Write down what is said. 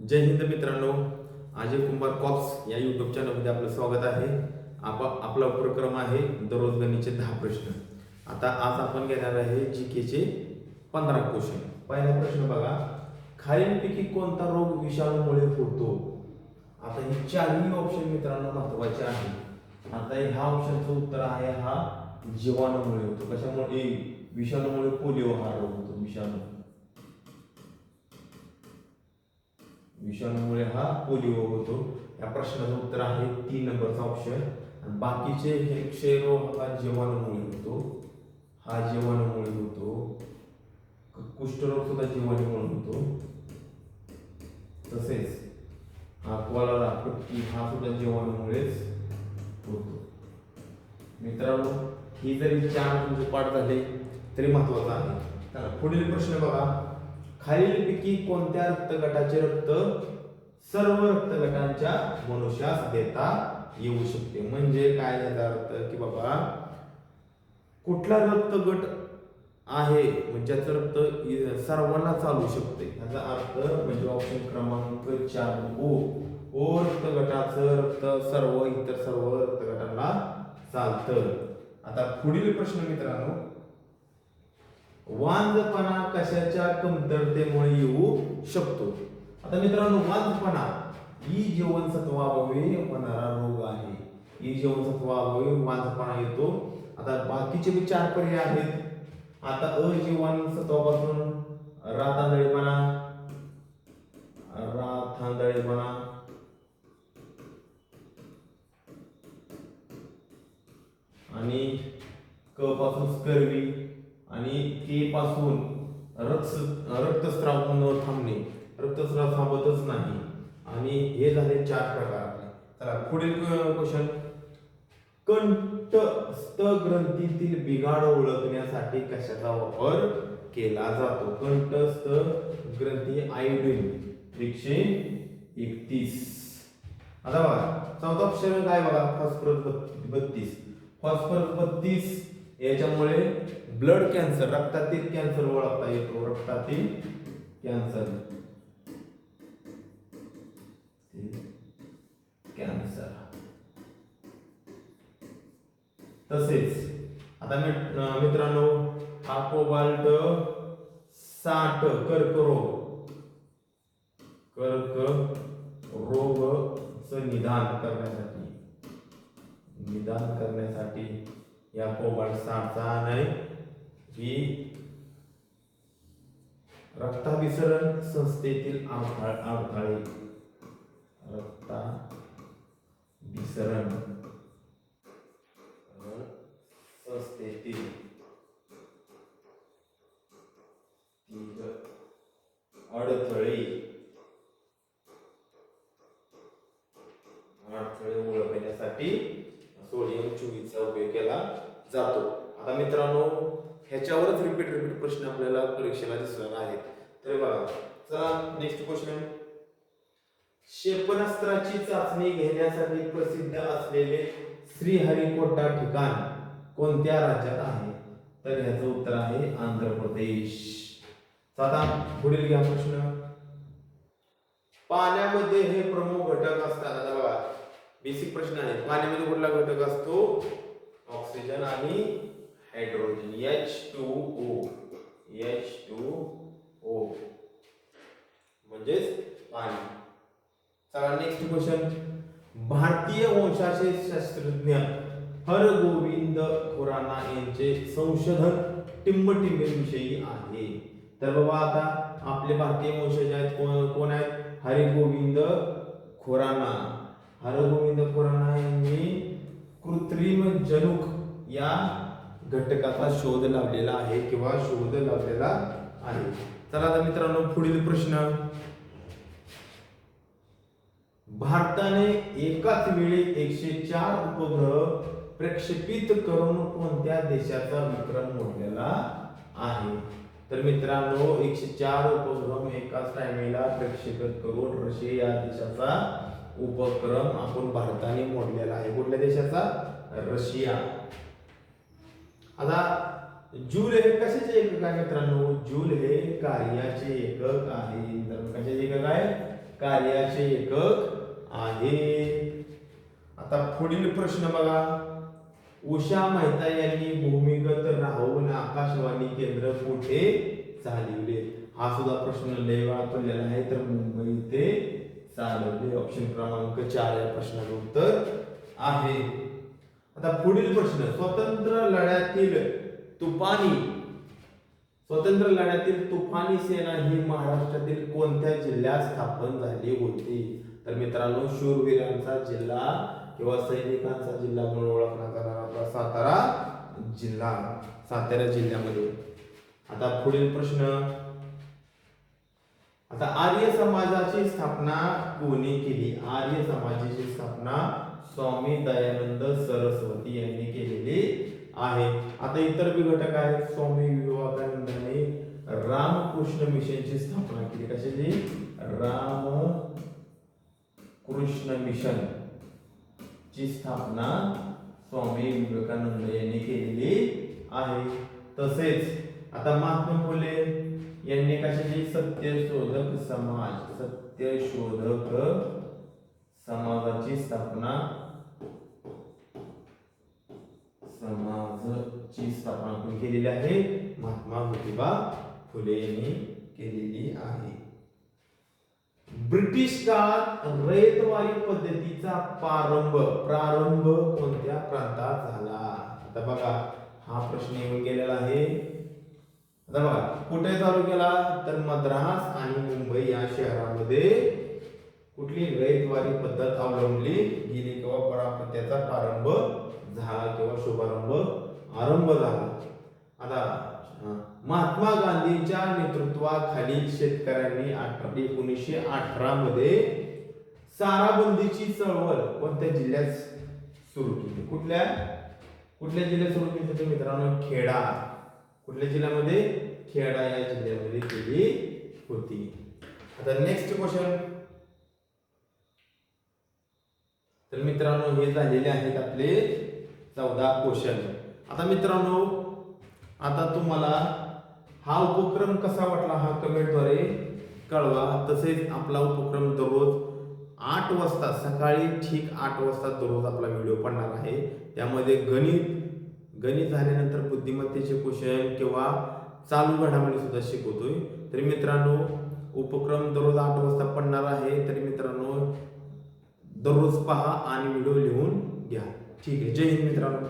जय हिंद मित्रांनो, अजय कुंभार कॉप्स या यूट्यूब चॅनलमध्ये आपलं स्वागत आहे. आपला उपक्रम आहे दररोज गणितचे 10 प्रश्न. आता आज आपण घेणार आहे जीकेचे 15 क्वेश्चन. पहिला प्रश्न बघा, खालीलपैकी कोणता रोग विषाणूमुळे होतो? आता ही चारही ऑप्शन मित्रांनो महत्वाचे आहे. आता ह्या ऑप्शनचं उत्तर आहे हा जीवाणूमुळे होतो. कशामुळे? विषाणूमुळे पोलिओ हा रोग होतो. विषाणूमुळे हा पोलिओ होतो. या प्रश्नाचं उत्तर आहे 3 नंबरचा ऑप्शन. बाकीचे हे क्षयरोग हा जीवाणूमुळे होतो. हा जीवाणूमुळे होतो. कुष्ठरोग सुद्धा जीवाणूमुळे होतो. तसेच हा कोलारा हा सुद्धा जीवाणूमुळेच होतो. मित्रांनो, ही जरी 4 तुमचे पाठ झाले तरी महत्वाचं आहे. तर पुढील प्रश्न बघा, खालीलपैकी कोणत्या रक्तगटाचे रक्त सर्व रक्तगटांच्या मनुष्यास देता येऊ शकते? म्हणजे काय याचा अर्थ की बाबा कुठला रक्तगट आहे म्हणजे ज्याचं रक्त सर्वांना चालू शकते, याचा अर्थ म्हणजे ऑप्शन क्रमांक 4 ओ रक्तगटाचं रक्त इतर सर्व रक्तगटांना चालतं. आता पुढील प्रश्न मित्रांनो, वांझपणा कशाच्या कमतरतेमुळे येऊ शकतो? आता मित्रांनो, वांझपणा ही जीवनसत्वाअभावी होणारा रोग आहे. ही जीवनसत्वाअभावी वांझपणा येतो. आता बाकीचे बी 4 पर्याय आहेत. आता अजीवनसत्वापासून रातांधळेपणा आणि क पासून स्कर्वी आणि के पासून रक्तस्राव न थांबणे, रक्तस्राव थांबतच नाही. आणि हे झाले 4 प्रकार. चला पुढील क्वेश्चन, कंठस्थ ग्रंथीतील बिघाड ओळखण्यासाठी कशाचा वापर केला जातो? कंठस्थ ग्रंथी आयोडीन 131. आता बघा चौथा ऑप्शन काय बघा, फॉस्फरस 32. फॉस्फरस 32 याच्यामुळे ब्लड कॅन्सर, रक्तातील कॅन्सर ओळखता येतो. रक्तातील कॅन्सर तसेच आता मित्रांनो, हा कोबाल्ट 60 कर्करोगचं निदान करण्यासाठी या कोबाल्ट 60चा नाही ही रक्ताभिसरण संस्थेतील अडथळे अडथळे ओळखण्यासाठी सोडियम 24 चा उपयोग केला जातो. आता मित्रांनो, ह्याच्यावरच रिपीट प्रश्न आपल्याला परीक्षेला दिसणार आहेत. तर बघा, चला नेक्स्ट क्वेश्चन, क्षेपणास्त्राची चाचणी घेण्यासाठी प्रसिद्ध असलेले श्रीहरिकोटा ठिकाण कोणत्या राज्यात आहे? तर ह्याचं उत्तर आहे आंध्र प्रदेश. आता पुढील घ्या प्रश्न, पाण्यामध्ये हे प्रमुख घटक असतात. आता बघा बेसिक प्रश्न आहे, पाण्यामध्ये कुठला घटक असतो? ऑक्सिजन आणि हायड्रोजन, H2O म्हणजेच पाणी. चला नेक्स्ट क्वेश्चन, भारतीय वंशाचे शास्त्रज्ञ हरगोविंद खुराना यांचे संशोधन टिंबटिंबेविषयी आहे. तर बाबा आता आपले भारतीय वंशज आहेत, कोण आहेत? हरगोविंद खुराना. हरगोविंद खुराना यांनी कृत्रिम जनुक या घटकाचा शोध लावलेला आहे किंवा शोध लावलेला आहे. चला आता मित्रांनो पुढील प्रश्न, भारताने एकाच वेळी 104 उपग्रह प्रक्षेपित करून कोणत्या देशाचा विक्रम मोडलेला आहे? तर मित्रांनो, 104 उपग्रह एकाच टाइमला प्रक्षेपित करून रशिया या देशाचा उपक्रम आपण भारताने मोडलेला आहे. कुठल्या देशाचा? रशिया. आता जूल हे कशाचे एकक आहे मित्रांनो? जूल हे कार्याचे एकक आहे. तर कशाचे एकक आहे? कार्याचे एकक आहे. आता पुढील प्रश्न बघा. उषा मेहता यांनी भूमिगत राहून आकाशवाणी केंद्र कुठे चालविले? हा सुद्धा प्रश्न लय वेळा पडलेला आहे. तर मुंबई ते चालवले. ऑप्शन क्रमांक 4 या प्रश्नाचं उत्तर आहे. आता पुढील प्रश्न. स्वतंत्र लढ्यातील तुफानी सेना ही महाराष्ट्रातील कोणत्या जिल्ह्यात स्थापन झाली होती? तर मित्रांनो, शूरवीरांचा जिल्हा किंवा सैनिकांचा जिल्हा म्हणून ओळखला जाणारा सातारा जिल्ह्यामध्ये. आता पुढील प्रश्न. आता आर्य समाजाची स्थापना कोणी केली? आर्य समाजाची स्थापना स्वामी दयानंद सरस्वती यांनी केलेली आहे. आता इतर बी घटक आहेत. स्वामी विवेकानंदांनी रामकृष्ण मिशनची स्थापना केली. कशाची? रामकृष्ण मिशन ची स्थापना स्वामी विवेकानंद यांनी केलेली आहे. तसेच आता महात्मा फुले यांनी कशाची? सत्यशोधक समाजाची स्थापना कोणी केलेली आहे? महात्मा ज्योतिबा फुले यांनी केलेली आहे. ब्रिटिश काळात रयतवारी पद्धतीचा प्रारंभ कोणत्या प्रांतात झाला? आता बघा, हा प्रश्न येऊन गेलेला आहे. आता बघा, कुठे चालू केला? तर मद्रास आणि मुंबई या शहरामध्ये कुठली रयतवारी पद्धत अवलंबली गेली किंवा त्याचा प्रारंभ झाला किंवा आरंभ झाला. आता महात्मा गांधींच्या नेतृत्वाखाली शेतकऱ्यांनी 1918 मध्ये साराबंदीची चळवळ कोणत्या जिल्ह्यात सुरू केली? कुठल्या जिल्ह्यात सुरू केली होती मित्रांनो? खेडा. कुठल्या जिल्ह्यामध्ये? खेडा या जिल्ह्यामध्ये केली होती. आता नेक्स्ट क्वेश्चन. तर मित्रांनो, हे झालेले आहेत आपले 14 क्वेश्चन. आता मित्रांनो, आता तुम्हाला हा उपक्रम कसा वाटला हा कमेंटद्वारे कळवा. तसेच आपला उपक्रम दररोज 8 वाजता, सकाळी ठीक 8 वाजता दररोज आपला व्हिडिओ पडणार आहे. त्यामध्ये गणित झाल्यानंतर बुद्धिमत्तेचे क्वेश्चन किंवा चालू घडामोडी सुद्धा शिकवतोय. तरी मित्रांनो, उपक्रम दररोज 8 वाजता पडणार आहे. तरी मित्रांनो, दररोज पहा आणि व्हिडिओ लिहून घ्या. ठीक आहे. जय हिंद मित्रांनो.